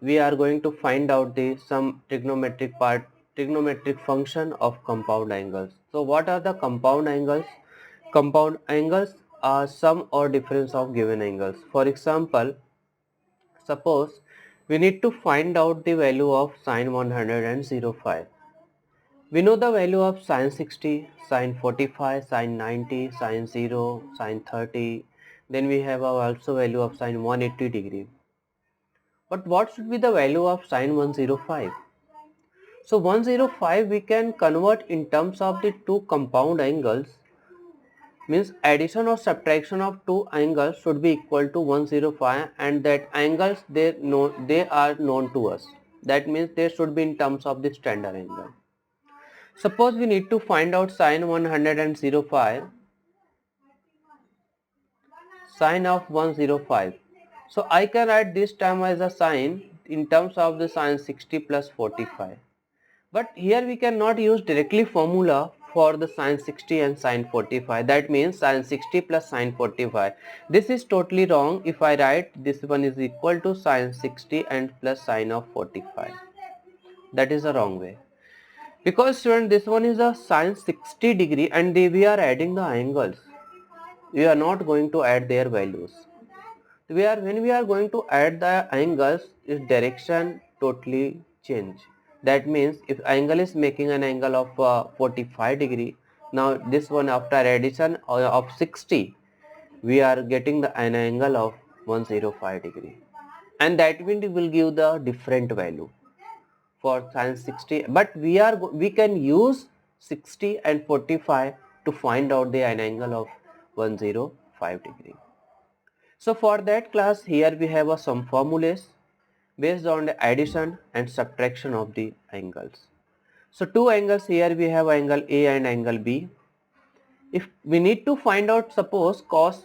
we are going to find out the some trigonometric function of compound angles. So what are the compound angles? Compound angles are sum or difference of given angles. For example, suppose we need to find out the value of sine 105. We know the value of sine 60, sine 45, sine 90, sine 0, sine 30. Then we have also value of sine 180 degree. But what should be the value of sine 105? So 105 we can convert in terms of the two compound angles, means addition or subtraction of two angles should be equal to 105, and that angles they are known to us. That means they should be in terms of the standard angle. Suppose we need to find out sine 105, sine of 105. So I can write this term as a sine in terms of the sine 60 plus 45. But here we cannot use directly formula for the sine 60 and sine 45. That means sine 60 plus sine 45. This is totally wrong if I write this one is equal to sine 60 and plus sine of 45. That is the wrong way. Because student, this one is a sine 60 degree and we are adding the angles. We are not going to add their values. When we are going to add the angles, its direction totally change. That means if angle is making an angle of 45 degree, now this one after addition of 60, we are getting an angle of 105 degree, and that will give the different value for sine 60. But we can use 60 and 45 to find out the angle of 105 degree. So for that class, here we have some formulas based on the addition and subtraction of the angles. So two angles here we have angle A and angle B. If we need to find out, suppose cos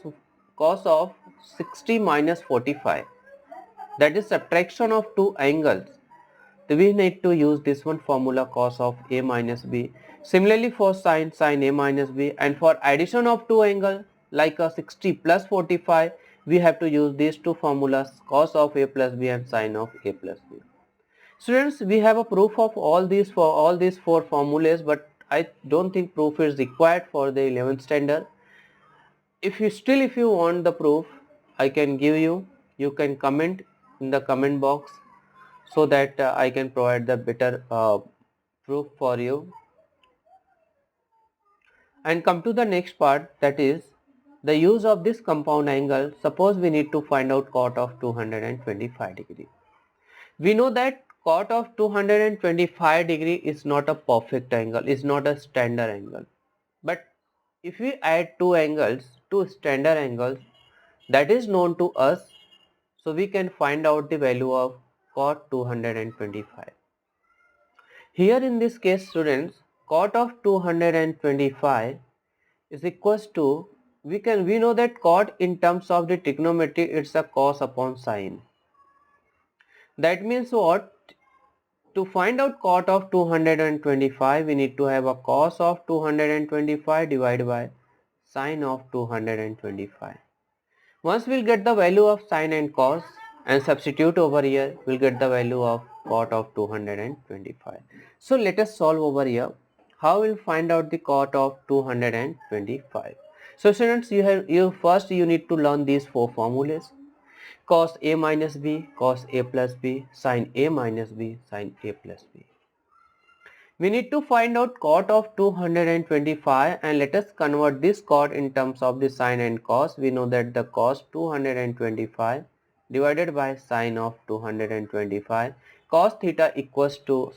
of 60 minus 45, that is subtraction of two angles, we need to use this one formula, cos of A minus B. Similarly for sine A minus B, and for addition of two angles like a 60 plus 45, we have to use these two formulas, cos of A plus B and sine of A plus B. Students, we have a proof of all these for all these four formulas, but I don't think proof is required for the 11th standard. If you want the proof, I can give you. You can comment in the comment box so that I can provide the better proof for you. And come to the next part, that is the use of this compound angle. Suppose we need to find out cot of 225 degree. We know that cot of 225 degree is not a perfect angle, is not a standard angle. But if we add two angles, two standard angles, that is known to us, so we can find out the value of cot 225. Here in this case, students, cot of 225 is equals to, we know that cot in terms of the trigonometry, it's a cos upon sine. That means what? To find out cot of 225, we need to have a cos of 225 divided by sine of 225. Once we'll get the value of sine and cos and substitute over here, we'll get the value of cot of 225. So let us solve over here. How we'll find out the cot of 225? So students, you need to learn these four formulas: cos A minus B, cos A plus B, sin A minus B, sin A plus B. We need to find out cot of 225, and let us convert this cot in terms of the sine and cos. We know that the cos 225 divided by sine of 225, cot theta equals to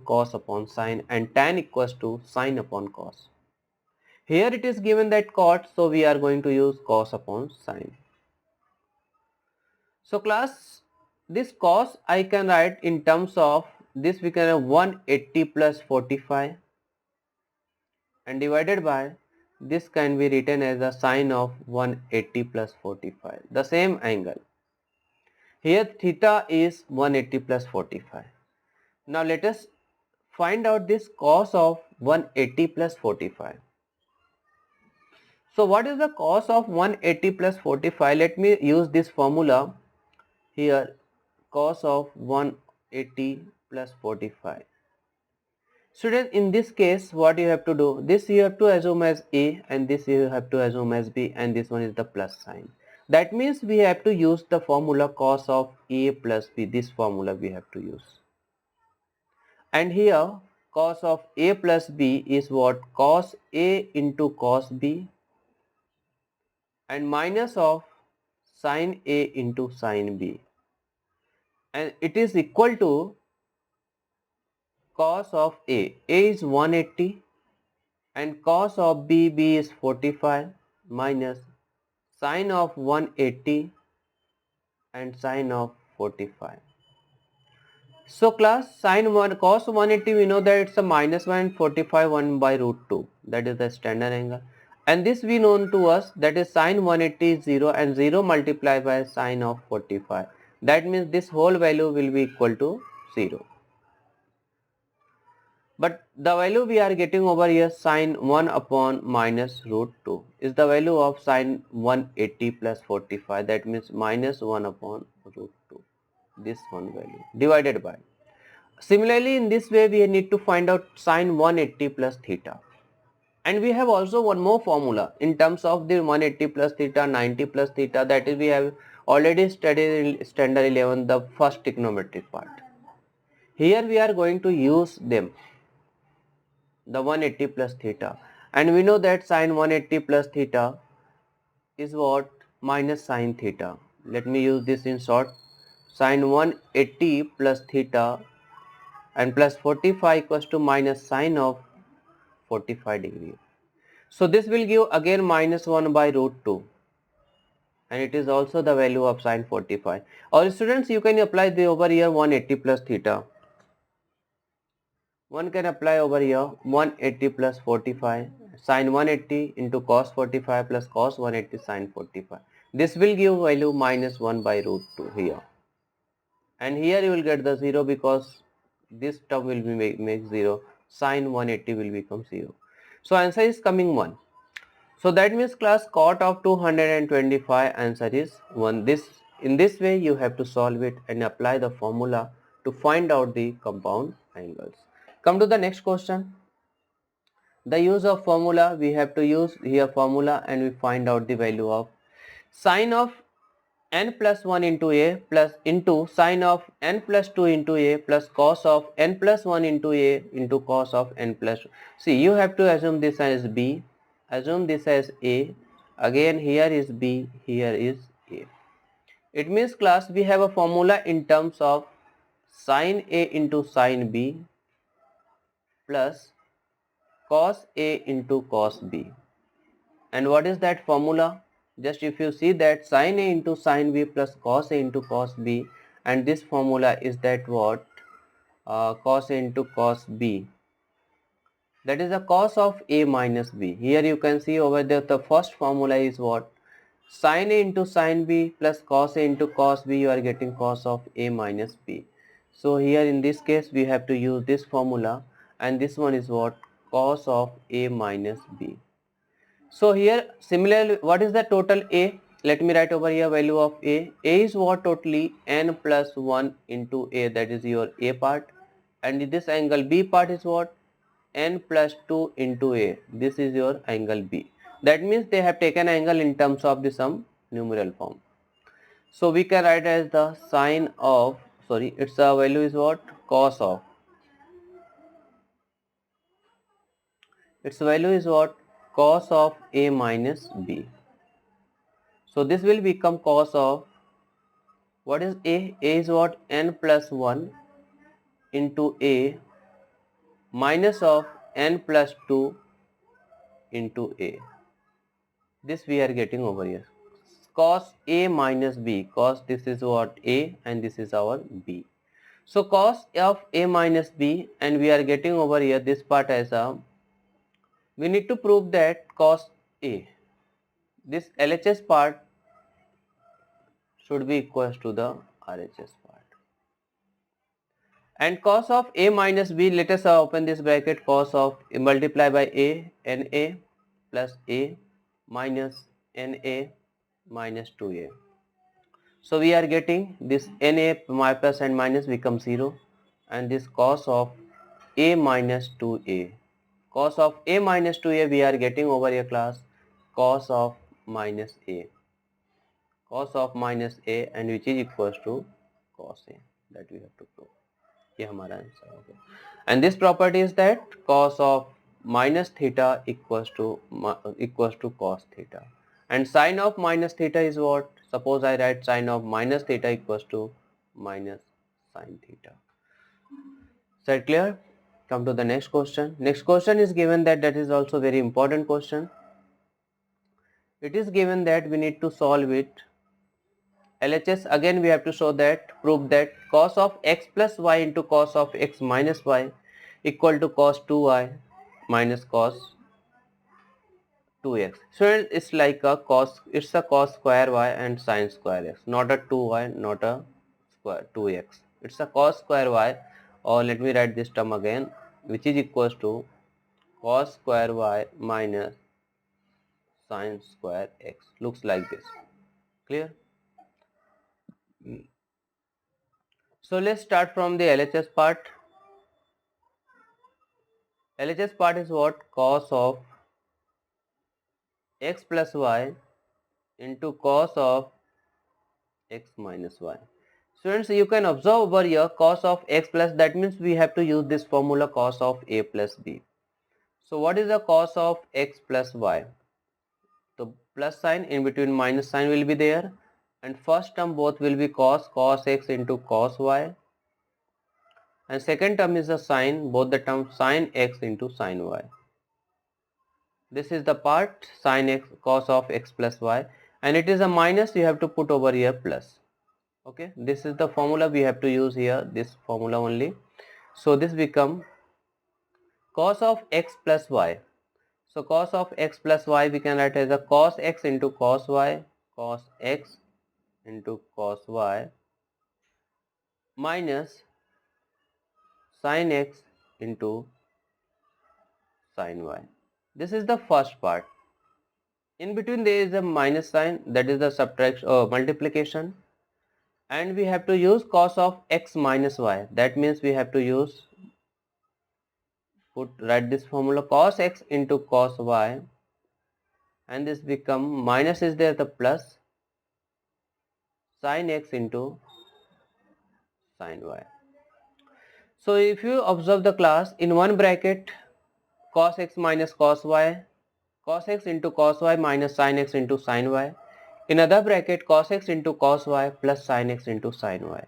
cos upon sine, and tan equals to sine upon cos. Here it is given that cot, so we are going to use cos upon sine. So class, this cos I can write in terms of this, we can have 180 plus 45 and divided by this can be written as a sine of 180 plus 45, the same angle. Here theta is 180 plus 45. Now let us find out this cos of 180 plus 45. So what is the cos of 180 plus 45? Let me use this formula here. cos of 180 plus 45. Students, in this case, what you have to do, this you have to assume as A and this you have to assume as B, and this one is the plus sign. That means we have to use the formula cos of A plus B. This formula we have to use. And here cos of A plus B is what? Cos A into cos B, and minus of sin A into sin B, and it is equal to cos of A. A is 180 and cos of B is 45 minus sin of 180 and sin of 45. So class, sin 1 cos 180, we know that it's a minus 1 and 45 1 by root 2, that is the standard angle, and this we known to us, that is sin 180 is 0 and 0 multiplied by sin of 45, that means this whole value will be equal to 0. But the value we are getting over here, sin 1 upon minus root 2, is the value of sin 180 plus 45, that means minus 1 upon root 2, this one value divided by. Similarly, in this way we need to find out sin 180 plus theta. And we have also one more formula in terms of the 180 plus theta, 90 plus theta, that is we have already studied in standard 11, the first trigonometric part. Here we are going to use them, the 180 plus theta, and we know that sin 180 plus theta is what? Minus sin theta. Let me use this in short. Sin 180 plus theta and plus 45 equals to minus sin of 45 degree. So this will give again minus 1 by root 2, and it is also the value of sin 45. Or students, you can apply the over here 180 plus theta. One can apply over here 180 plus 45, sin 180 into cos 45 plus cos 180 sin 45. This will give value minus 1 by root 2 here. And here you will get the 0 because this term will be make 0. Sin 180 will become 0. So answer is coming 1. So that means class, cot of 225 answer is 1. In this way you have to solve it and apply the formula to find out the compound angles. Come to the next question. The use of formula, we have to use here formula and we find out the value of sin of n plus 1 into a plus into sin of n plus 2 into a plus cos of n plus 1 into a into cos of n plus 2. See, you have to assume this as b, assume this as a, again here is b, here is a. It means class, we have a formula in terms of sin a into sin b plus cos a into cos b. And what is that formula? Just if you see that sin a into sin b plus cos a into cos b, and this formula is that what? Cos a into cos b, that is the cos of a minus b. Here you can see over there the first formula is what? Sin a into sin b plus cos a into cos b, you are getting cos of a minus b. So here in this case we have to use this formula, and this one is what? Cos of a minus b. So here similarly, what is the total a? Let me write over here value of a. A is what? Totally n plus 1 into a, that is your a part, and this angle b part is what? N plus 2 into a, this is your angle b. That means they have taken angle in terms of the some numeral form. So we can write as the sine of, sorry, its value is what? Cos of, its value is what? Cos of a minus b. So this will become cos of, what is a? A is what? N plus 1 into a minus of n plus 2 into a. This we are getting over here. Cos a minus b, cos this is what? A, and this is our b. So cos of a minus b, and we are getting over here this part as a, we need to prove that cos a, this LHS part should be equal to the RHS part. And cos of a minus b, let us open this bracket, cos of multiply by a, na plus a minus na minus 2a. So we are getting this na plus and minus becomes 0, and this cos of a minus 2a. Cos of a minus 2a we are getting over here class cos of minus a. Cos of minus a, and which is equals to cos a, that we have to prove. ये हमारा answer हो गया. And this property is that cos of minus theta equals to cos theta, and sine of minus theta is what? Suppose I write sine of minus theta equals to minus sine theta. Is that clear? Come to the next question. Next question is given that is also very important question. It is given that we need to solve it. LHS, again we have to show that, prove that cos of x plus y into cos of x minus y equal to cos 2y minus cos 2x. So it's like a cos, it's a cos square y and sine square x, not a 2y, not a square 2x. It's a cos square y, or let me write this term again, which is equals to cos square y minus sine square x. Looks like this. Clear? So let's start from the LHS part. LHS part is what? Cos of x plus y into cos of x minus y. Students, you can observe over here cos of x plus, that means we have to use this formula cos of a plus b. So what is the cos of x plus y? So plus sign, in between minus sign will be there, and first term both will be cos x into cos y, and second term is the sine, both the terms sine x into sine y. This is the part sine x cos of x plus y, and it is a minus, you have to put over here plus. Okay, this is the formula we have to use here, this formula only. So this become cos of x plus y. So cos of x plus y we can write as a cos x into cos y, cos x into cos y minus sin x into sin y. This is the first part. In between there is a minus sign, that is the subtraction or multiplication, and we have to use cos of x minus y. That means we have to use, write this formula cos x into cos y, and this become minus is there, the plus sin x into sin y. So if you observe the class, in one bracket cos x minus cos y, cos x into cos y minus sin x into sin y. In other bracket cos x into cos y plus sin x into sin y.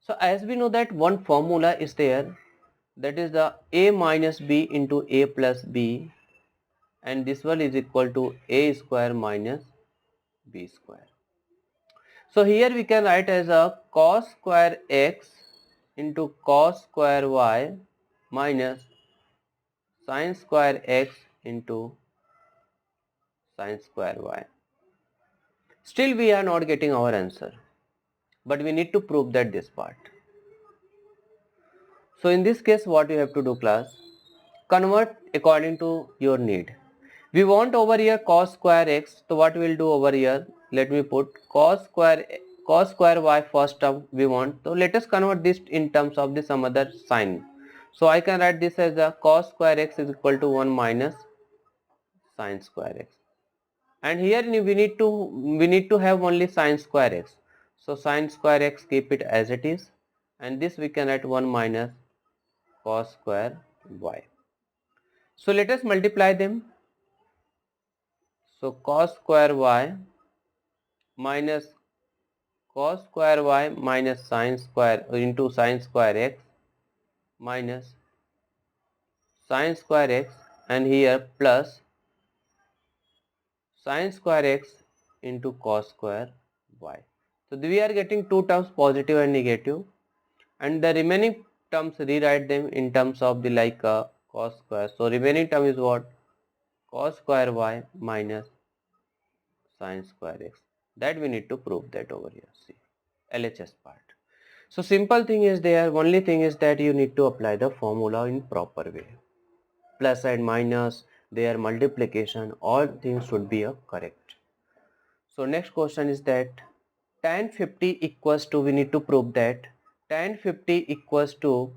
So as we know that one formula is there, that is the a minus b into a plus b, and this one is equal to a square minus b square. So here we can write as a cos square x into cos square y minus sin square x into sin square y. Still we are not getting our answer, but we need to prove that this part. So in this case what you have to do class, convert according to your need. We want over here cos square x, so what we will do over here, let me put cos square y first term we want, so let us convert this in terms of the some other sign. So I can write this as a cos square x is equal to 1 minus sin square x, and here we need to have only sin square x, so sin square x keep it as it is, and this we can write 1 minus cos square y. So let us multiply them. So cos square y minus cos square y minus sin square into sin square x minus sin square x, and here plus sin square x into cos square y. So we are getting two terms, positive and negative, and the remaining terms rewrite them in terms of the like cos square. So remaining term is what? Cos square y minus sin square x. That we need to prove that over here. See, LHS part. So simple thing is there, only thing is that you need to apply the formula in proper way. Plus and minus, their multiplication, all things should be correct. So next question is that tan 50 equals to, we need to prove that tan 50 equals to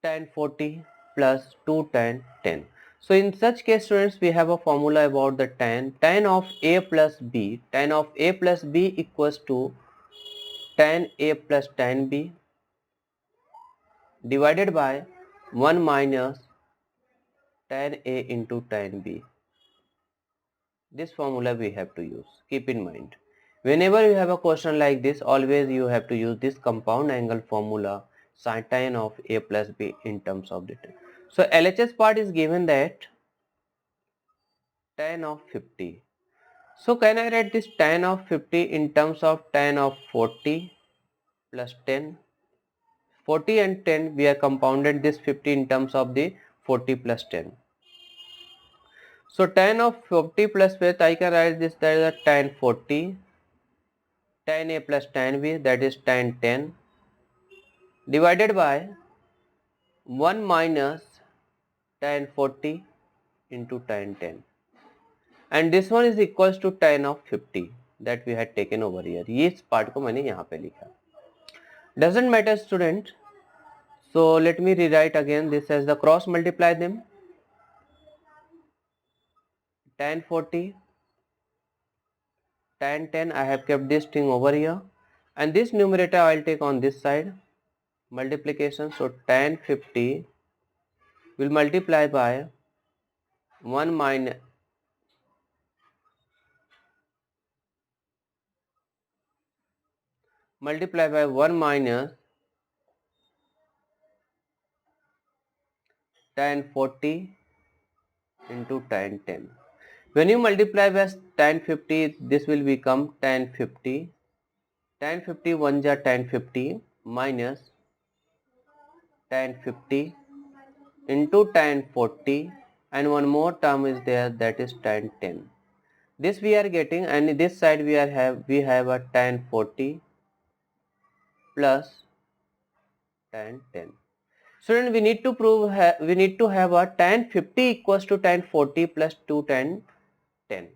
tan 40 plus 2 tan 10. So in such case, students, we have a formula about the tan of a plus b. Tan of a plus b equals to tan a plus tan b divided by 1 minus tan a into tan b. This formula we have to use. Keep in mind, whenever you have a question like this, always you have to use this compound angle formula, sin tan of a plus b in terms of the tan. So LHS part is given that tan of 50. So can I write this tan of 50 in terms of tan of 40 plus 10? 40 and 10, we are compounded this 50 in terms of the 40 plus 10. So tan of 40 plus 5, I can write this, that is a tan 40, tan a plus tan b, that is tan 10, divided by 1 minus tan 40 into tan 10. And this one is equals to tan of 50 that we had taken over here. ये इस part को मैंने यहाँ पे लिखा. Doesn't matter, student. So let me rewrite again this as the cross multiply them. Tan 40, tan 10, I have kept this thing over here, and this numerator I will take on this side, multiplication. So tan 50 will multiply by 1 minus tan 40 into tan 10. When you multiply by tan 50, this will become tan 50. Tan 50 1 ja tan 50 minus tan 50 into tan 40, and one more term is there, that is tan 10. This we are getting, and this side we have a tan 40 plus tan 10. Student, we need to prove we need to have a tan 50 equals to tan 40 plus 2 tan 10.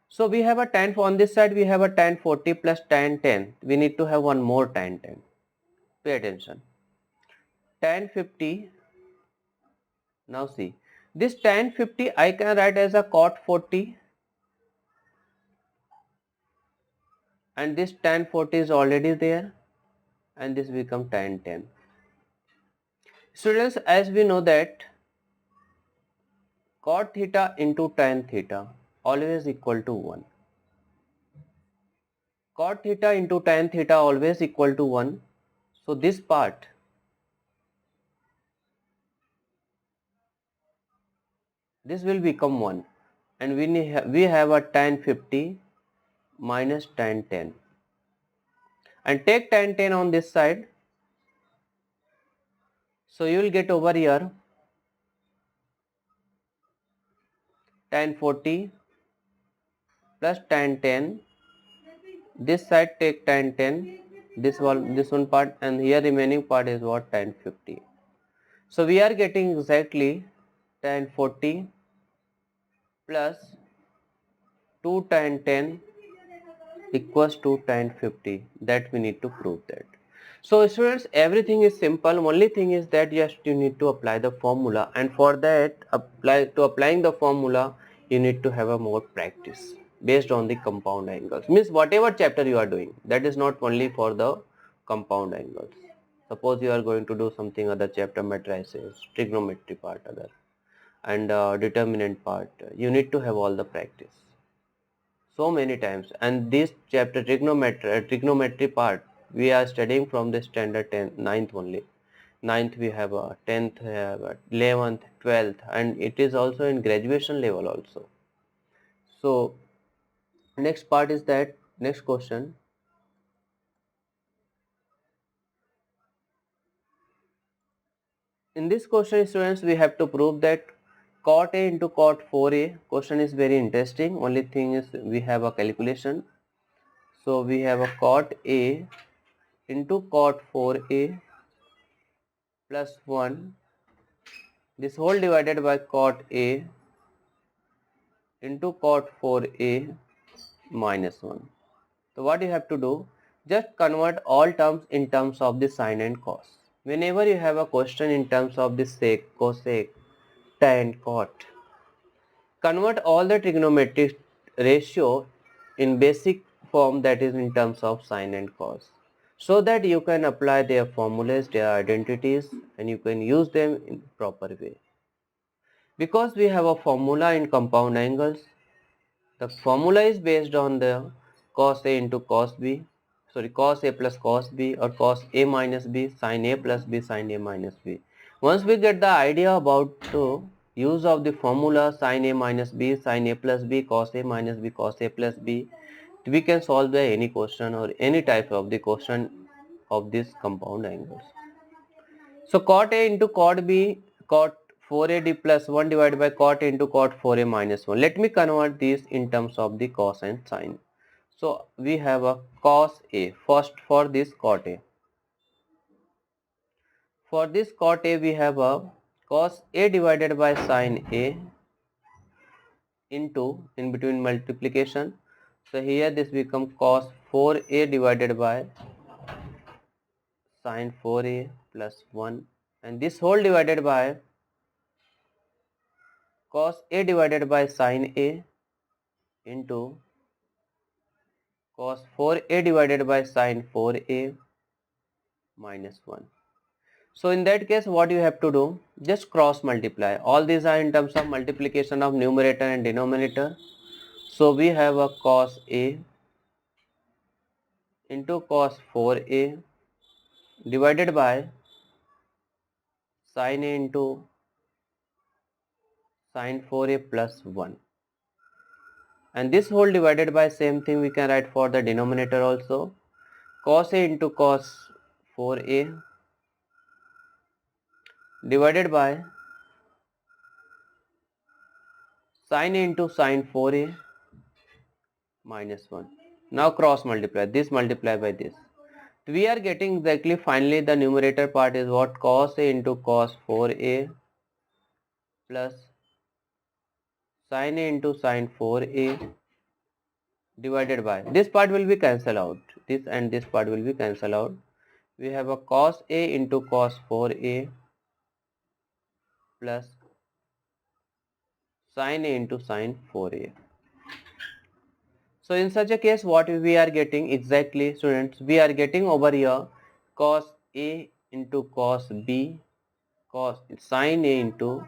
So we have a tan, on this side we have a tan 40 plus tan 10. We need to have one more tan 10. Pay attention. Tan 50. Now see, this tan 50 I can write as a cot 40, and this tan 40 is already there, and this become tan 10. Students, as we know that cot theta into tan theta always equal to 1. Cot theta into tan theta always equal to 1. So this part, this will become 1, and we have a tan 50 minus tan 10, and take tan 10 on this side. So you will get over here tan 40 plus tan 10. This side take tan 10, this one part, and here remaining part is what, tan 50. So we are getting exactly tan 40 plus 2 tan 10 equals to tan 50. That we need to prove that. So students, everything is simple. Only thing is that yes, you need to apply the formula, and for that applying the formula, you need to have a more practice based on the compound angles. Means whatever chapter you are doing, that is not only for the compound angles. Suppose you are going to do something other chapter, matrices, trigonometry part other, and determinant part, you need to have all the practice so many times. And this chapter trigonometry part we are studying from the standard 10th, 9th only. 9th we have a 10th, we have a 11th, 12th, and it is also in graduation level also. So next part is that, next question. In this question, students, we have to prove that cot A into cot 4A. Question is very interesting. Only thing is we have a calculation. So we have a cot A into cot 4A plus 1, this whole divided by cot A into cot 4A minus 1. So what you have to do, just convert all terms in terms of the sine and cos. Whenever you have a question in terms of the sec, cosec, tan, cot, convert all the trigonometric ratio in basic form, that is in terms of sine and cos, so that you can apply their formulas, their identities, and you can use them in proper way. Because we have a formula in compound angles, the formula is based on the cos A into cos B, sorry, cos A plus cos B, or cos A minus B, sin A plus B, sin A minus B. Once we get the idea about the use of the formula sin A minus B, sin A plus B, cos A minus B, cos A plus B, we can solve the any question or any type of the question of this compound angles. So cot A into cot B, cot 4AD plus 1 divided by cot A into cot 4A minus 1. Let me convert these in terms of the cos and sine. So we have a cos A. First, for this cot A. For this cot A, we have a cos A divided by sine A into, in between multiplication. So here this becomes cos 4A divided by sine 4A plus 1, and this whole divided by cos A divided by sine A into cos 4A divided by sine 4A minus 1. So in that case, what you have to do, just cross multiply. All these are in terms of multiplication of numerator and denominator. So we have a cos A into cos 4A divided by sine A into sine 4A plus 1. And this whole divided by, same thing we can write for the denominator also, cos A into cos 4A divided by sin A into sin 4A minus 1. Now cross multiply, this multiply by this. We are getting exactly, finally the numerator part is what, cos A into cos 4A plus sin A into sin 4A divided by, this part will be cancelled out, this and this part will be cancelled out. We have a cos A into cos 4A plus sin A into sin 4A. So in such a case, what we are getting exactly, students, we are getting over here cos A into cos B, cos sin A into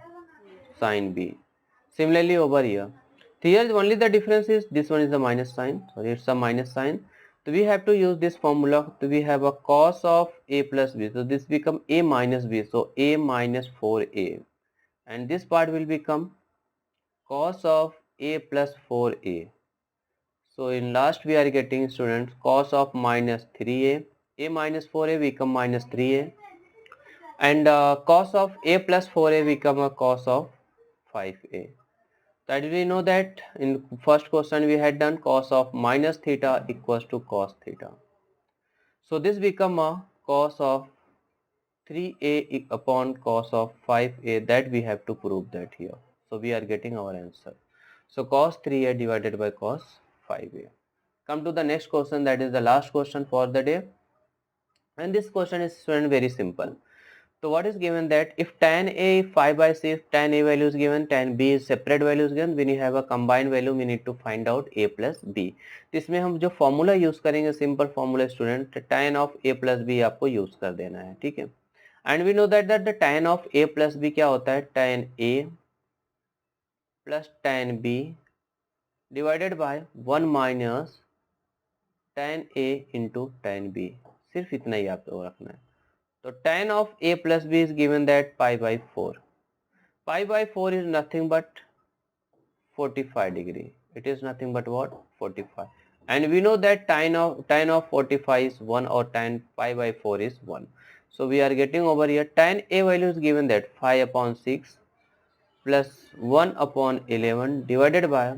sin B. Similarly over here, here only the difference is this one is the minus sign, sorry, it's a minus sign. So we have to use this formula. So we have a cos of A plus B, so this become A minus B, so A minus 4A, and this part will become cos of A plus 4A. So in last we are getting, students, cos of minus 3A, A minus 4A become minus 3A, and cos of A plus 4A become a cos of 5A. That we know that in first question we had done cos of minus theta equals to cos theta. So this become a cos of 3A upon cos of 5A, that we have to prove that here. So we are getting our answer. So cos 3A divided by cos 5A. Come to the next question, that is the last question for the day, and this question is very simple. So what is given that if tan A 5 by 6, tan A value is given, tan B is separate value is given, when you have a combined value we need to find out A plus B. इसमें हम जो formula use करेंगे, simple formula student, tan of A plus B आपको use कर देना है, ठीक है. And we know that the tan of A plus B क्या होता है, tan A plus tan B divided by 1 minus tan A into tan B. सिर्फ इतना ही आपको रखना है. So tan of A plus B is given that pi by 4. Pi by 4 is nothing but 45 degree. It is nothing but what? 45. And we know that tan of 45 is 1, or tan pi by 4 is 1. So we are getting over here tan A value is given that 5 upon 6 plus 1 upon 11 divided by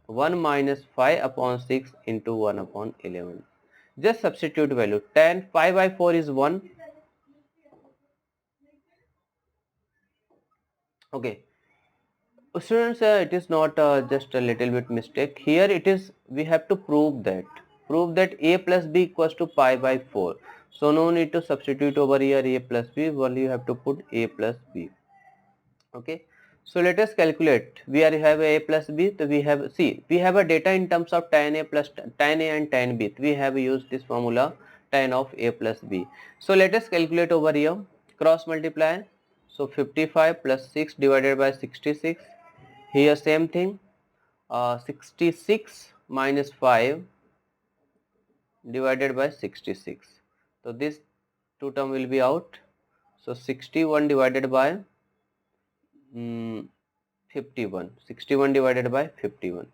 1 minus 5 upon 6 into 1 upon 11. Just substitute value. Tan pi by 4 is 1. Okay. Students, it is not just a little bit mistake. Here it is, we have to prove that a plus b equals to pi by 4. So no need to substitute over here a plus b, only you have to put a plus b. Okay, so let us calculate. We have a plus b, so we have, see, we have a data in terms of tan a plus tan a and tan b. We have used this formula, tan of a plus b. So let us calculate over here, cross multiply. So 55 plus 6 divided by 66. Here same thing, 66 minus 5 divided by 66. So this two term will be out. So 61 divided by 51. 61 divided by 51.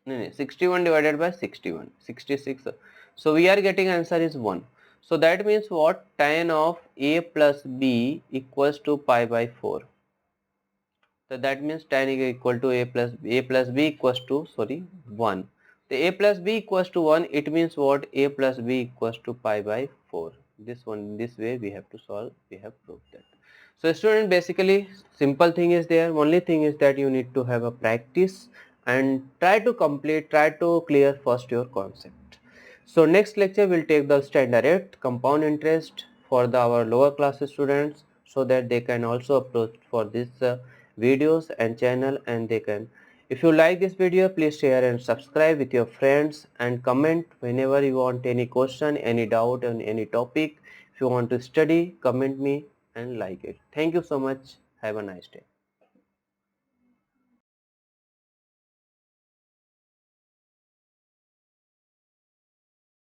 No, no, 61 divided by 61. 66. So we are getting answer is 1. So that means what? Tan of a plus b equals to pi by 4. So that means tan is equal to a plus b equals to, sorry, 1. The a plus b equals to 1, it means what? A plus b equals to pi by 4. This one, this way we have to solve, we have proved that. So student, basically simple thing is there, only thing is that you need to have a practice and try to clear first your concept. So next lecture will take the standard compound interest for our lower class students, so that they can also approach for this videos and channel, and they can, if you like this video, please share and subscribe with your friends, and comment whenever you want any question, any doubt on any topic. If you want to study, comment me and like it. Thank you so much. Have a nice day.